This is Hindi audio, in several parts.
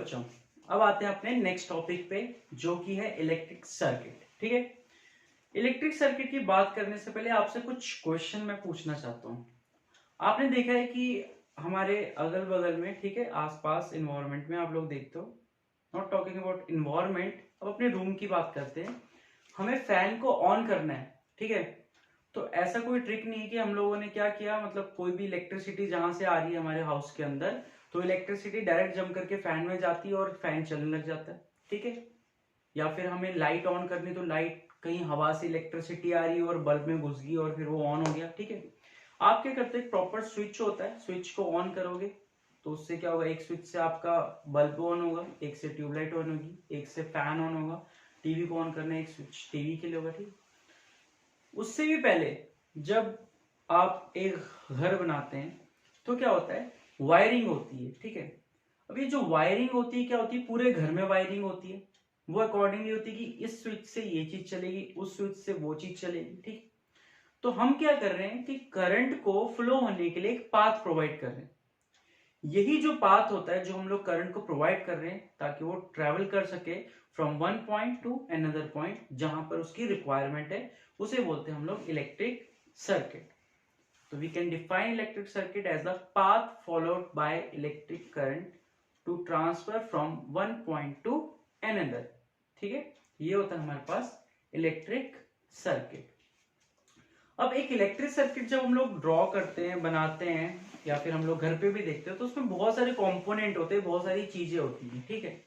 बच्चों, अब आते हैं अपने नेक्स्ट टॉपिक पे जो कि है इलेक्ट्रिक सर्किट। ठीक है, इलेक्ट्रिक सर्किट की बात करने से पहले आपसे कुछ क्वेश्चन मैं पूछना चाहता हूँ। आपने देखा है कि हमारे अगल बगल में, ठीक है, आसपास इन्वायरमेंट में आप लोग देखते हो, नॉट टॉकिंग अबाउट इन्वायरमेंट, अब अपने रूम की बात करते हैं। हमें फैन को ऑन करना है, ठीक है। तो ऐसा कोई ट्रिक नहीं है कि हम लोगों ने क्या किया, मतलब कोई भी इलेक्ट्रिसिटी जहां से आ रही है हमारे हाउस के अंदर, तो इलेक्ट्रिसिटी डायरेक्ट जम करके फैन में जाती है और फैन चलने लग जाता है, ठीक है। या फिर हमें लाइट ऑन करनी, तो लाइट कहीं हवा से इलेक्ट्रिसिटी आ रही है और बल्ब में घुस गई और फिर वो ऑन हो गया, ठीक है। आप क्या करते हैं, प्रॉपर स्विच होता है, स्विच को ऑन करोगे तो उससे क्या होगा, एक स्विच से आपका बल्ब ऑन होगा, एक से ट्यूबलाइट ऑन होगी, एक से फैन ऑन होगा। टीवी को ऑन करना है, एक स्विच टीवी के लिए होगा, ठीक। उससे भी पहले जब आप एक घर बनाते हैं तो क्या होता है, वायरिंग होती है, ठीक है। अब ये जो वायरिंग होती है क्या होती है, पूरे घर में वायरिंग होती है। वो अकॉर्डिंगली होती है कि इस स्विच से ये चीज चलेगी, उस स्विच से वो चीज चलेगी, ठीक। तो हम क्या कर रहे हैं कि करंट को फ्लो होने के लिए एक पाथ प्रोवाइड कर रहे हैं। यही जो पाथ होता है जो हम लोग करंट को प्रोवाइड कर रहे हैं ताकि वो ट्रेवल कर सके from one point to another point जहां पर उसकी रिक्वायरमेंट है, उसे बोलते हैं हम लोग इलेक्ट्रिक सर्किट। तो we can define electric circuit as the path followed by electric current to transfer from one point to another, ठीक है। ये होता है हमारे पास इलेक्ट्रिक सर्किट। अब एक इलेक्ट्रिक सर्किट जब हम लोग ड्रॉ करते हैं, बनाते हैं, या फिर हम लोग घर पे भी देखते हैं, तो उसमें बहुत सारे कंपोनेंट होते हैं, बहुत सारी चीजें होती हैं, ठीक है।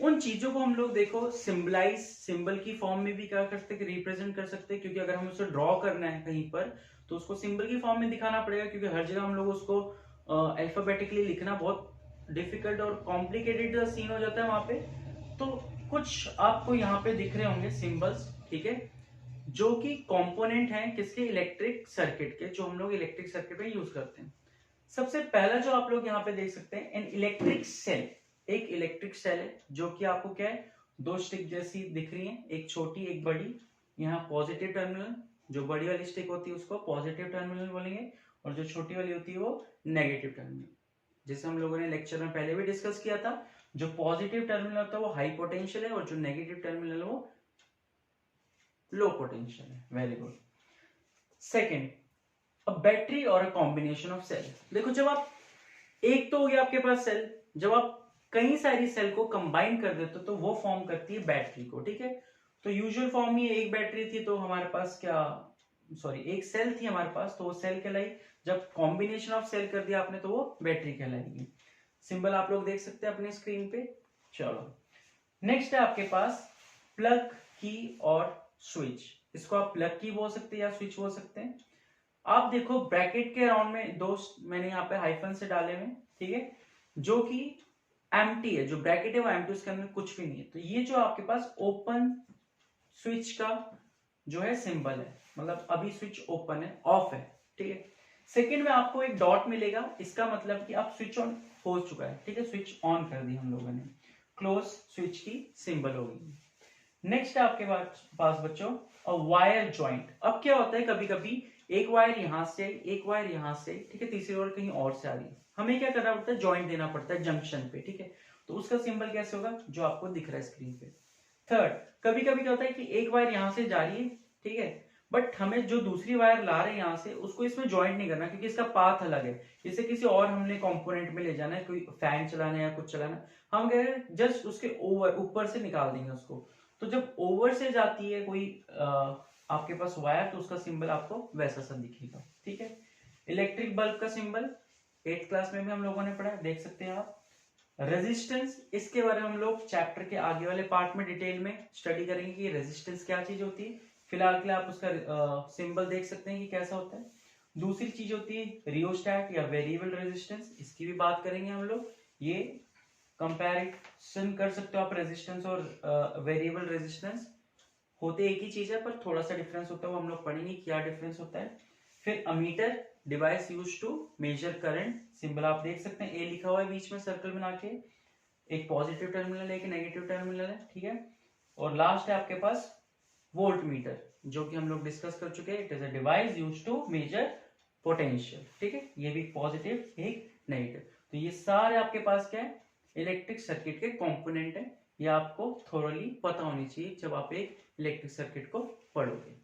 उन चीजों को हम लोग देखो सिंबलाइज, सिंबल की फॉर्म में भी क्या कर सकते हैं, रिप्रेजेंट कर सकते हैं, क्योंकि अगर हम उसे ड्रॉ करना है कहीं पर तो उसको सिंबल की फॉर्म में दिखाना पड़ेगा, क्योंकि हर जगह हम लोग उसको अल्फाबेटिकली लिखना बहुत डिफिकल्ट और कॉम्प्लिकेटेड सीन हो जाता है वहां पे। तो कुछ आपको यहाँ पे दिख रहे होंगे सिंबल्स, ठीक है, जो कि कंपोनेंट हैं किसके, इलेक्ट्रिक सर्किट के, जो हम लोग इलेक्ट्रिक सर्किट में यूज करते हैं। सबसे पहला जो आप लोग यहाँ पे देख सकते हैं, एन इलेक्ट्रिक सेल। एक इलेक्ट्रिक सेल है जो कि आपको क्या है, दो स्टिक जैसी दिख रही है, एक छोटी एक बड़ी। यहाँ पॉजिटिव टर्मिनल, जो बड़ी वाली स्टिक होती है उसको पॉजिटिव टर्मिनल बोलेंगे, और जो छोटी वाली होती है वो नेगेटिव टर्मिनल। जैसे हम लोगों ने लेक्चर में पहले भी डिस्कस किया था, जो पॉजिटिव टर्मिनल होता है वो हाई पोटेंशियल है, और जो नेगेटिव टर्मिनल है वो लो पोटेंशियल है। Very good. Second, a battery और अ कॉम्बिनेशन ऑफ सेल। देखो, जब आप, एक तो हो गया आपके पास सेल, जब आप कई सारी सेल को कंबाइन कर देते हो तो वो फॉर्म करती है बैटरी को, ठीक है। तो यूजुअल फॉर्म में एक बैटरी थी तो हमारे पास क्या, सॉरी एक सेल थी हमारे पास, तो वो सेल कहलाई। जब कॉम्बिनेशन ऑफ सेल कर दिया आपने तो वो बैटरी कहलाएगी। सिंबल आप लोग देख सकते हैं अपने स्क्रीन पे। चलो, नेक्स्ट है आपके पास प्लग की और स्विच। इसको आप प्लग की बोल सकते हैं या स्विच बोल सकते हैं। आप देखो ब्रैकेट के अराउंड में दो मैंने यहाँ पे हाइफन से डाले हुए, ठीक है, जो कि एम्प्टी है। जो ब्रैकेट है वो एम्प्टी, उसके अंदर कुछ भी नहीं है। तो ये जो आपके पास ओपन स्विच का जो है सिंबल है, मतलब अभी स्विच ओपन है, ऑफ है, ठीक है। सेकंड में आपको एक डॉट मिलेगा, इसका मतलब कि अब स्विच ऑन हो चुका है, ठीक है, स्विच ऑन कर दी हम लोगों ने। क्लोज स्विच की सिंबल होगी। नेक्स्ट है आपके पास बच्चों वायर ज्वाइंट। अब क्या होता है, कभी कभी एक वायर यहां से, एक वायर यहां से, ठीक है, तीसरी वायर कहीं और से आ रही है, हमें क्या करना पड़ता है, ज्वाइंट देना पड़ता है जंक्शन पे, ठीक है। तो उसका सिंबल कैसे होगा, जो आपको दिख रहा है स्क्रीन पे। थर्ड, कभी कभी क्या होता है कि एक वायर यहां से जा रही है, ठीक है, बट हमें जो दूसरी वायर ला रहे हैं यहां से, उसको इसमें ज्वाइंट नहीं करना, क्योंकि इसका पाथ अलग है। इसे किसी और हमने कंपोनेंट में ले जाना है, कोई फैन चलाना है या कुछ चलाना है, हम कह रहे हैं जस्ट उसके ओवर, ऊपर से निकाल देंगे उसको। तो जब ओवर से जाती है कोई आपके पास वायर, तो उसका सिंबल आपको वैसा सा दिखेगा, ठीक है। इलेक्ट्रिक बल्ब का सिंबल 8th क्लास में भी हम लोगों ने पढ़ा, देख सकते हैं आप। रेजिस्टेंस, इसके बारे में हम लोग चैप्टर के आगे वाले पार्ट में डिटेल में स्टडी करेंगे कि रेजिस्टेंस क्या चीज होती है। फिलहाल के लिए आप उसका सिंबल देख सकते हैं कि कैसा होता है। दूसरी चीज होती है रियोस्टैट या वेरिएबल रेजिस्टेंस, इसकी भी बात करेंगे हम लोग। ये कंपैरिजन कर सकते हो आप, रेजिस्टेंस और वेरिएबल रेजिस्टेंस होते एक ही चीज है, पर थोड़ा सा डिफरेंस होता है, वो हम लोग पढ़ेंगे क्या डिफरेंस होता है। फिर ammeter, device use to measure current, symbol आप देख सकते हैं, ए लिखा हुआ है बीच में सर्कल बना के, एक पॉजिटिव टर्मिनल है, एक नेगेटिव टर्मिनल है, ठीक है। और लास्ट है आपके पास वोल्ट मीटर, जो कि हम लोग डिस्कस कर चुके हैं। It is a device use to measure potential, ठीक है। ये भी पॉजिटिव, एक नेगेटिव। तो ये सारे आपके पास क्या है, इलेक्ट्रिक सर्किट के कंपोनेंट है। ये आपको थोरली पता होनी चाहिए जब आप एक इलेक्ट्रिक सर्किट को पढ़ोगे।